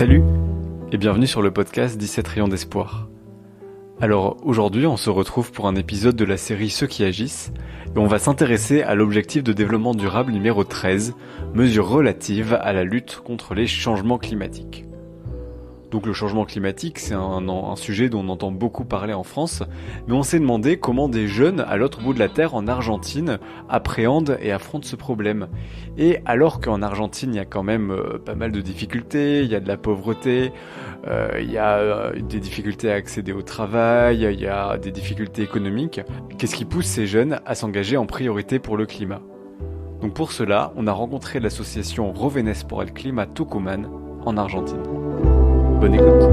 Salut et bienvenue sur le podcast 17 rayons d'espoir. Alors aujourd'hui on se retrouve pour un épisode de la série Ceux qui agissent et on va s'intéresser à l'objectif de développement durable numéro 13, mesures relatives à la lutte contre les changements climatiques. Donc le changement climatique, c'est un sujet dont on entend beaucoup parler en France, mais on s'est demandé comment des jeunes à l'autre bout de la Terre, en Argentine, appréhendent et affrontent ce problème. Et alors qu'en Argentine, il y a quand même pas mal de difficultés, il y a de la pauvreté, il y a des difficultés à accéder au travail, il y a des difficultés économiques, qu'est-ce qui pousse ces jeunes à s'engager en priorité pour le climat ? Donc pour cela, on a rencontré l'association Jóvenes por el Clima Tucumán en Argentine. Bonne écoute.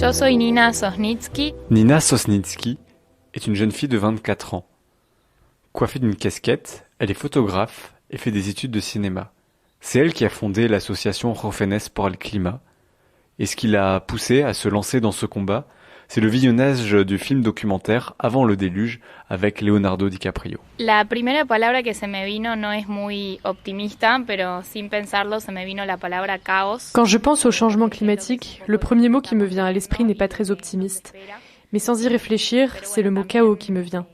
Yo soy Nina Sosnitsky. Nina Sosnitsky est une jeune fille de 24 ans. Coiffée d'une casquette, elle est photographe et fait des études de cinéma. C'est elle qui a fondé l'association Jóvenes por el Clima. Et ce qui l'a poussée à se lancer dans ce combat, c'est le visionnage du film documentaire Avant le déluge avec Leonardo DiCaprio. La primera palabra que se me vino no es muy optimista, pero sin pensarlo se me vino la palabra caos. Quand je pense au changement climatique, le premier mot qui me vient à l'esprit n'est pas très optimiste. Mais sans y réfléchir, c'est le mot chaos qui me vient.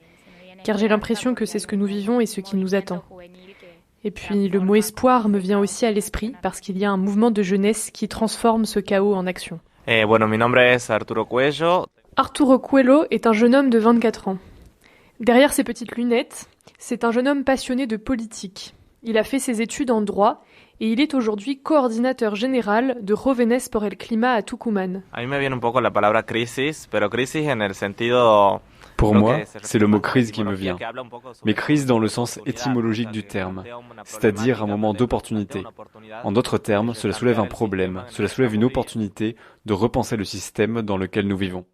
Car j'ai l'impression que c'est ce que nous vivons et ce qui nous attend. Et puis le mot espoir me vient aussi à l'esprit parce qu'il y a un mouvement de jeunesse qui transforme ce chaos en action. Mi nombre es Arturo Cuello. Arturo Cuello est un jeune homme de 24 ans. Derrière ses petites lunettes, c'est un jeune homme passionné de politique. Il a fait ses études en droit et il est aujourd'hui coordinateur général de Jóvenes por el Clima à Tucumán. A mí me viene un poco la palabra crisis, pero crisis en el sentido... Pour moi, c'est le mot crise qui me vient. Mais crise dans le sens étymologique du terme, c'est-à-dire un moment d'opportunité. En d'autres termes, cela soulève un problème, cela soulève une opportunité de repenser le système dans lequel nous vivons.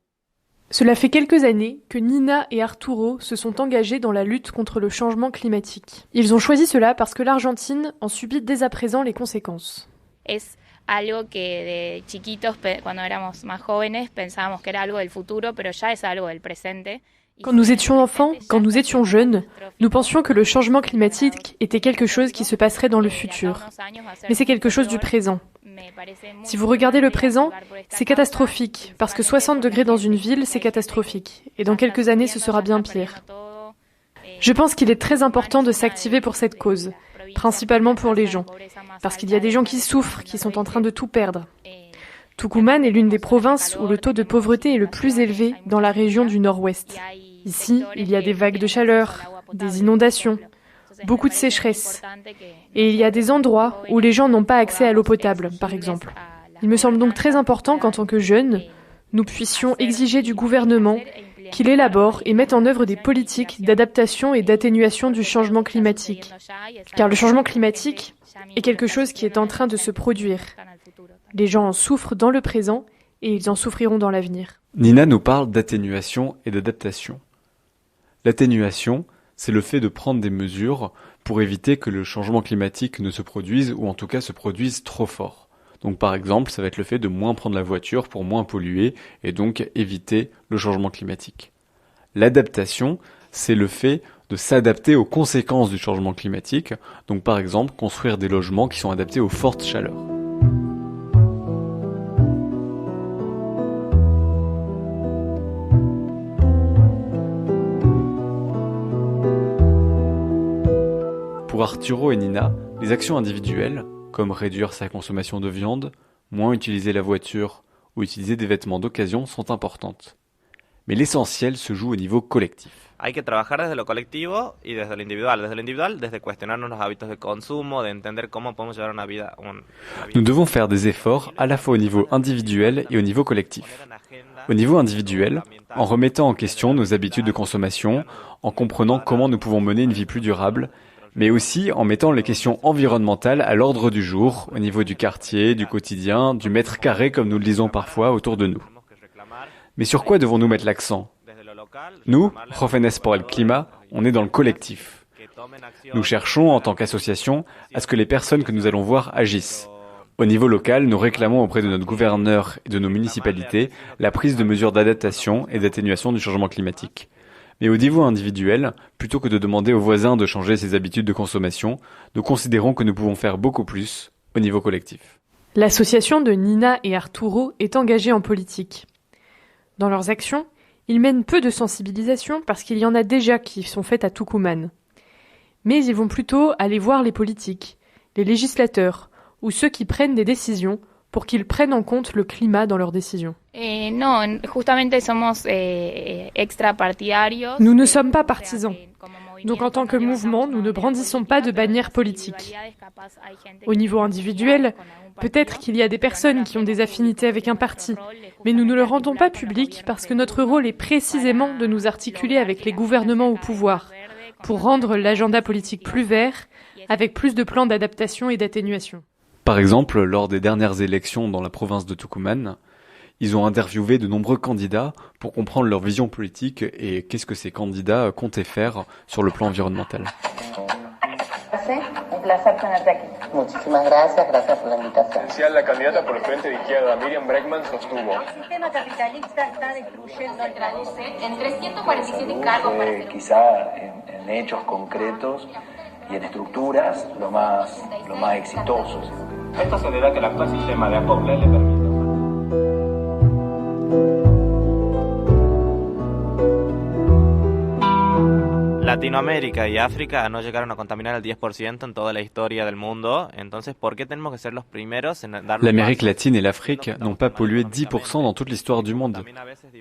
Cela fait quelques années que Nina et Arturo se sont engagés dans la lutte contre le changement climatique. Ils ont choisi cela parce que l'Argentine en subit dès à présent les conséquences. Es algo que de chiquitos, cuando éramos más jóvenes, pensábamos que era algo del futuro, pero ya es algo del presente. Quand nous étions enfants, quand nous étions jeunes, nous pensions que le changement climatique était quelque chose qui se passerait dans le futur. Mais c'est quelque chose du présent. Si vous regardez le présent, c'est catastrophique, parce que 60 degrés dans une ville, c'est catastrophique. Et dans quelques années, ce sera bien pire. Je pense qu'il est très important de s'activer pour cette cause, principalement pour les gens, parce qu'il y a des gens qui souffrent, qui sont en train de tout perdre. Tucumán est l'une des provinces où le taux de pauvreté est le plus élevé dans la région du nord-ouest. Ici, il y a des vagues de chaleur, des inondations, beaucoup de sécheresse. Et il y a des endroits où les gens n'ont pas accès à l'eau potable, par exemple. Il me semble donc très important qu'en tant que jeunes, nous puissions exiger du gouvernement qu'il élabore et mette en œuvre des politiques d'adaptation et d'atténuation du changement climatique. Car le changement climatique est quelque chose qui est en train de se produire. Les gens en souffrent dans le présent et ils en souffriront dans l'avenir. Nina nous parle d'atténuation et d'adaptation. L'atténuation, c'est le fait de prendre des mesures pour éviter que le changement climatique ne se produise ou en tout cas se produise trop fort. Donc par exemple, ça va être le fait de moins prendre la voiture pour moins polluer et donc éviter le changement climatique. L'adaptation, c'est le fait de s'adapter aux conséquences du changement climatique, donc par exemple construire des logements qui sont adaptés aux fortes chaleurs. Pour Arturo et Nina, les actions individuelles, comme réduire sa consommation de viande, moins utiliser la voiture ou utiliser des vêtements d'occasion sont importantes. Mais l'essentiel se joue au niveau collectif. Hay que trabajar desde lo colectivo y desde lo individual. Desde lo individual, desde cuestionarnos los hábitos de consumo, de entender cómo podemos llevar una vida. Nous devons faire des efforts à la fois au niveau individuel et au niveau collectif. Au niveau individuel, en remettant en question nos habitudes de consommation, en comprenant comment nous pouvons mener une vie plus durable, mais aussi en mettant les questions environnementales à l'ordre du jour, au niveau du quartier, du quotidien, du mètre carré comme nous le disons parfois autour de nous. Mais sur quoi devons-nous mettre l'accent ? Nous, Jóvenes por el Clima, on est dans le collectif. Nous cherchons, en tant qu'association, à ce que les personnes que nous allons voir agissent. Au niveau local, nous réclamons auprès de notre gouverneur et de nos municipalités la prise de mesures d'adaptation et d'atténuation du changement climatique. Mais au niveau individuel, plutôt que de demander aux voisins de changer ses habitudes de consommation, nous considérons que nous pouvons faire beaucoup plus au niveau collectif. L'association de Nina et Arturo est engagée en politique. Dans leurs actions, ils mènent peu de sensibilisation parce qu'il y en a déjà qui sont faites à Tucumán. Mais ils vont plutôt aller voir les politiques, les législateurs ou ceux qui prennent des décisions pour qu'ils prennent en compte le climat dans leurs décisions. Nous ne sommes pas partisans. Donc en tant que mouvement, nous ne brandissons pas de bannière politique. Au niveau individuel, peut-être qu'il y a des personnes qui ont des affinités avec un parti, mais nous ne le rendons pas public parce que notre rôle est précisément de nous articuler avec les gouvernements au pouvoir, pour rendre l'agenda politique plus vert, avec plus de plans d'adaptation et d'atténuation. Par exemple, lors des dernières élections dans la province de Tucumán, ils ont interviewé de nombreux candidats pour comprendre leur vision politique et qu'est-ce que ces candidats comptaient faire sur le plan environnemental. Un placer tenerte aquí. Muchísimas gracias por la invitación. La candidata por el Frente de Izquierda, Miriam Bregman, sostuvo. El sistema capitalista está destruyendo el traduce en 347 cargos para hacer quizá en hechos concretos y en estructuras lo más exitoso. Esto se debe a que el actual sistema de acople le permite. Latinoamérica y África no llegaron a contaminar el 10% en toda la historia del mundo. Entonces, ¿por qué tenemos que ser los primeros en dar L'Amérique latine et l'Afrique n'ont pas pollué 10% dans toute l'histoire du monde.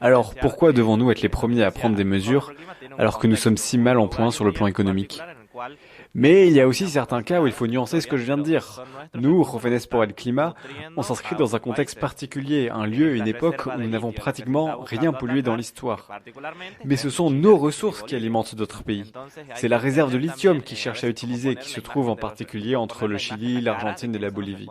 Alors, pourquoi devons-nous être les premiers à prendre des mesures alors que nous sommes si mal en point sur le plan économique ? Mais il y a aussi certains cas où il faut nuancer ce que je viens de dire. Nous, Jóvenes por el Clima, on s'inscrit dans un contexte particulier, un lieu, une époque où nous n'avons pratiquement rien pollué dans l'histoire. Mais ce sont nos ressources qui alimentent d'autres pays. C'est la réserve de lithium qu'ils cherchent à utiliser, qui se trouve en particulier entre le Chili, l'Argentine et la Bolivie.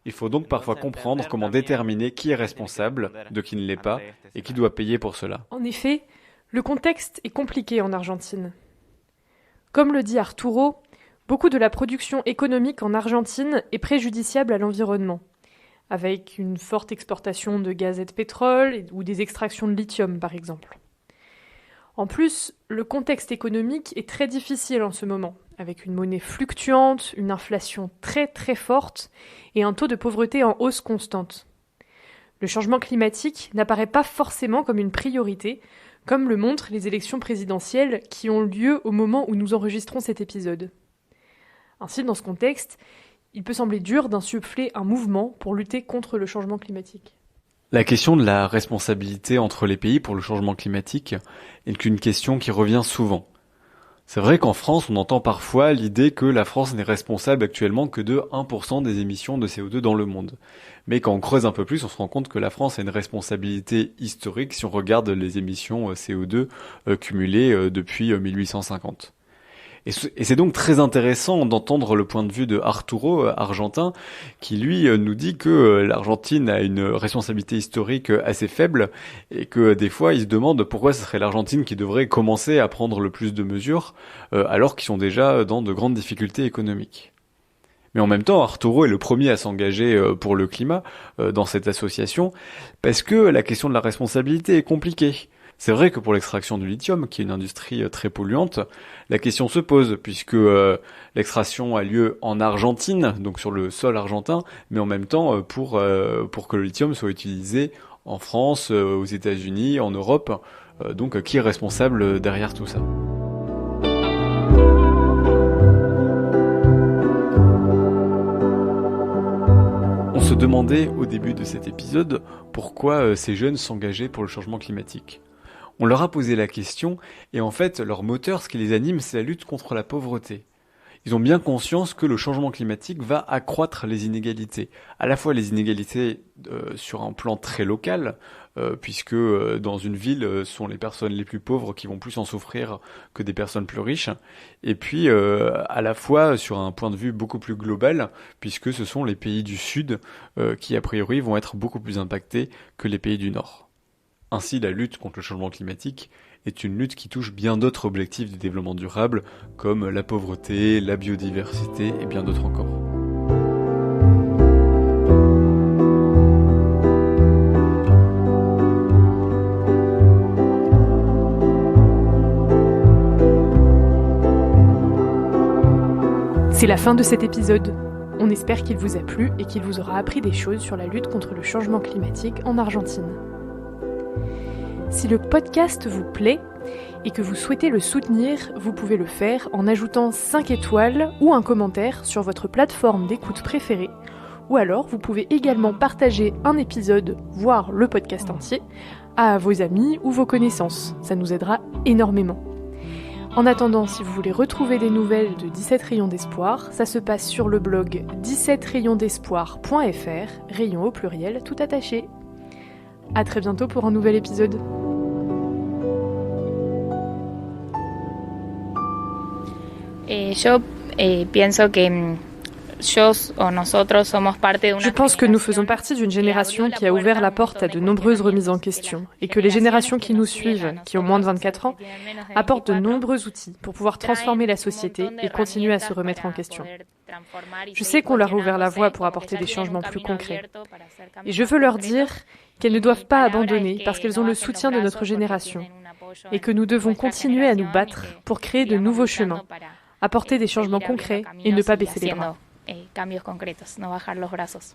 Il faut donc parfois comprendre comment déterminer qui est responsable, de qui ne l'est pas, et qui doit payer pour cela. En effet, le contexte est compliqué en Argentine. Comme le dit Arturo, beaucoup de la production économique en Argentine est préjudiciable à l'environnement, avec une forte exportation de gaz et de pétrole ou des extractions de lithium par exemple. En plus, le contexte économique est très difficile en ce moment, avec une monnaie fluctuante, une inflation très très forte et un taux de pauvreté en hausse constante. Le changement climatique n'apparaît pas forcément comme une priorité, comme le montrent les élections présidentielles qui ont lieu au moment où nous enregistrons cet épisode. Ainsi, dans ce contexte, il peut sembler dur d'insuffler un mouvement pour lutter contre le changement climatique. La question de la responsabilité entre les pays pour le changement climatique est une question qui revient souvent. C'est vrai qu'en France, on entend parfois l'idée que la France n'est responsable actuellement que de 1% des émissions de CO2 dans le monde. Mais quand on creuse un peu plus, on se rend compte que la France a une responsabilité historique si on regarde les émissions CO2 cumulées depuis 1850. Et c'est donc très intéressant d'entendre le point de vue de Arturo, argentin, qui lui nous dit que l'Argentine a une responsabilité historique assez faible et que des fois il se demande pourquoi ce serait l'Argentine qui devrait commencer à prendre le plus de mesures alors qu'ils sont déjà dans de grandes difficultés économiques. Mais en même temps, Arturo est le premier à s'engager pour le climat dans cette association parce que la question de la responsabilité est compliquée. C'est vrai que pour l'extraction du lithium, qui est une industrie très polluante, la question se pose, puisque l'extraction a lieu en Argentine, donc sur le sol argentin, mais en même temps pour que le lithium soit utilisé en France, aux États-Unis, en Europe. Donc qui est responsable derrière tout ça ? On se demandait au début de cet épisode pourquoi ces jeunes s'engageaient pour le changement climatique. On leur a posé la question, et en fait, leur moteur, ce qui les anime, c'est la lutte contre la pauvreté. Ils ont bien conscience que le changement climatique va accroître les inégalités. À la fois les inégalités sur un plan très local, puisque dans une ville, ce sont les personnes les plus pauvres qui vont plus en souffrir que des personnes plus riches, et puis à la fois sur un point de vue beaucoup plus global, puisque ce sont les pays du Sud qui, a priori, vont être beaucoup plus impactés que les pays du Nord. Ainsi, la lutte contre le changement climatique est une lutte qui touche bien d'autres objectifs du développement durable, comme la pauvreté, la biodiversité et bien d'autres encore. C'est la fin de cet épisode. On espère qu'il vous a plu et qu'il vous aura appris des choses sur la lutte contre le changement climatique en Argentine. Si le podcast vous plaît et que vous souhaitez le soutenir, vous pouvez le faire en ajoutant 5 étoiles ou un commentaire sur votre plateforme d'écoute préférée, ou alors vous pouvez également partager un épisode, voire le podcast entier, à vos amis ou vos connaissances. Ça nous aidera énormément. En attendant, si vous voulez retrouver des nouvelles de 17 rayons d'espoir, ça se passe sur le blog 17rayonsdespoir.fr, rayon au pluriel, tout attaché. À très bientôt pour un nouvel épisode. Yo pienso que Je pense que nous faisons partie d'une génération qui a ouvert la porte à de nombreuses remises en question et que les générations qui nous suivent, qui ont moins de 24 ans, apportent de nombreux outils pour pouvoir transformer la société et continuer à se remettre en question. Je sais qu'on leur a ouvert la voie pour apporter des changements plus concrets. Et je veux leur dire qu'elles ne doivent pas abandonner parce qu'elles ont le soutien de notre génération et que nous devons continuer à nous battre pour créer de nouveaux chemins, apporter des changements concrets et ne pas baisser les bras. Cambios concretos, no bajar los brazos.